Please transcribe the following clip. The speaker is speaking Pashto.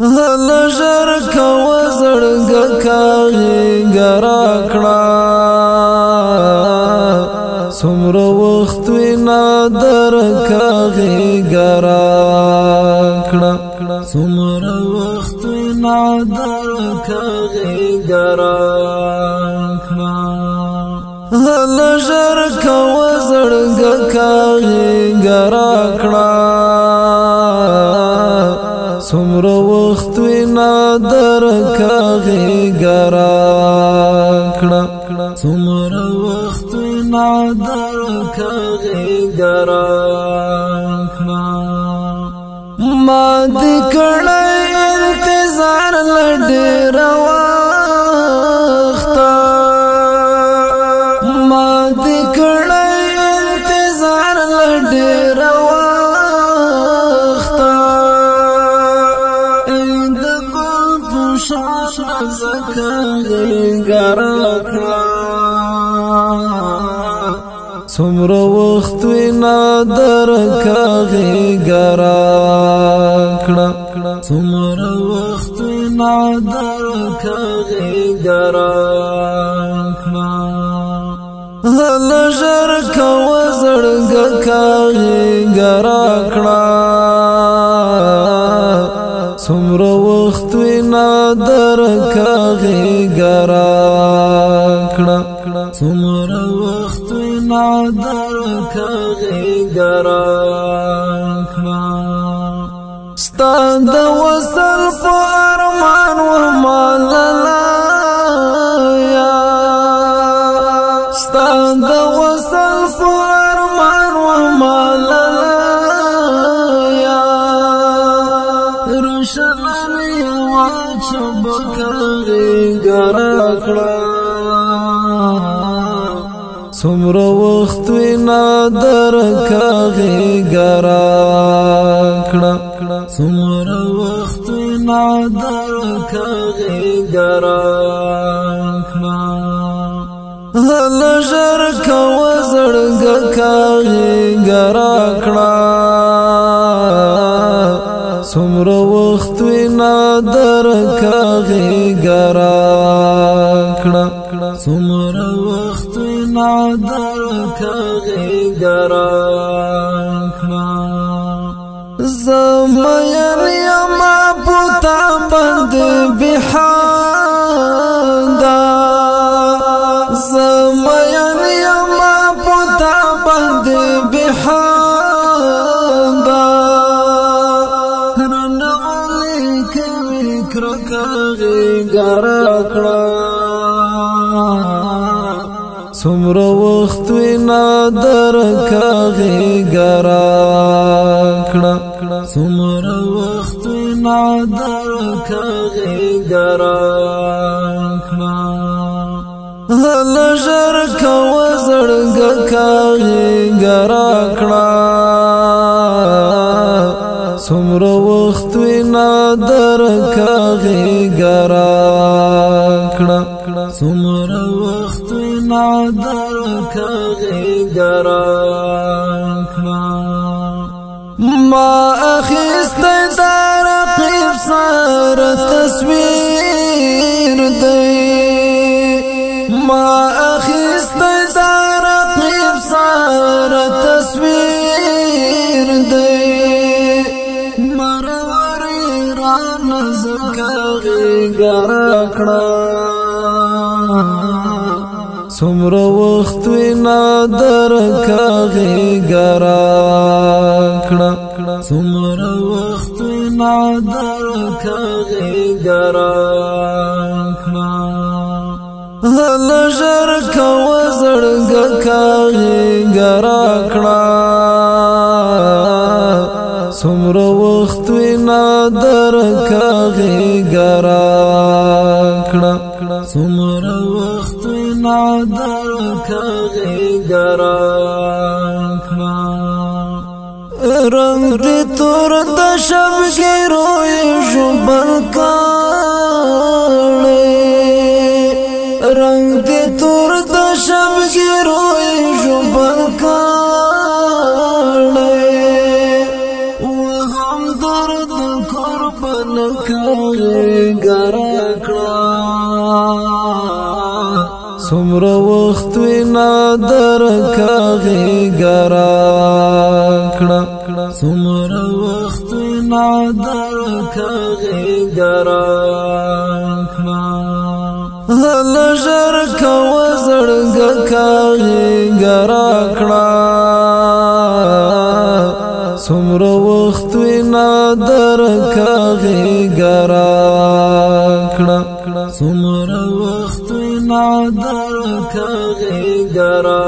لژر کو زړګ کاغي ګرا کړه څومره وخت وینا در کاغي ګرا کړه څومره وخت وینا در کاغي ګرا کړه لژر کو زړګ کاغي ګرا کړه څومره وخت وینا در کاغي ګرا کړه څومره وخت وینا در کاغي ګرا کړه ما دې کړی انتظار لډېر وخت ما دې کړی انتظار لډېر څومره وخت وینا در کاغي ګرا کړه څومره وخت وینا در کاغي ګرا کړه لژر کو زړګ کاغي ګرا کړه څومره وخت وینا در کاغي ګرا کړه څومره وخت وینا در کاغي ګرا کړه ستا د وصل په ارمان و مالالا یا ستا د وصل په ارمان و مالالا یا روشنانی واچب کاغي ګرا کړه څومره وخت وینا در کاغي ګرا کړه څومره وخت وینا در کاغي ګرا کړه لژر کو زړګ کاغي ګرا کړه څومره وخت وینا در کاغي ګرا کړه څومره وخت وینا در کاغي ګرا کړه زمین یما پتا بند بحاندا زمین یما پتا بند بحاندا رنولی کوي کاغي ګرا کړه څومره وخت وینا در کاغي ګرا کړه څومره وخت وینا در کاغي ګرا کړه لژر کو زړګ کاغي ګرا کړه څومره وخت وینا در کاغي ګرا کړه څومره وخت وینا در کاغي ګرا کړه ما اخیست در رقیب سره تصویر دی ما اخیست در رقیب سره تصویر دی مروری را نظر کاغي ګرا کړه څومره وخت وینا در کاغي ګرا کړه څومره وخت وینا در کاغي ګرا کړه لژر کو زړګ کاغي ګرا کړه څومره وخت وینا در کاغي ګرا کړه څومره وخت وینا در کاغي ګرا کړه رنگ دې تور د شبګیرو ژوبل کړه رنگ دې تور د شبګیرو ژوبل کړه و هم درد قربان غیګرا کړه څومره وخت وینا درکا غیګرا کړه څومره وخت وینا درکا غیګرا کړه هل ژر کو زړګ کا غیګرا کړه څومره وخت وینا درکا غیګرا کړه څومره وخت وینا درکا غیګرا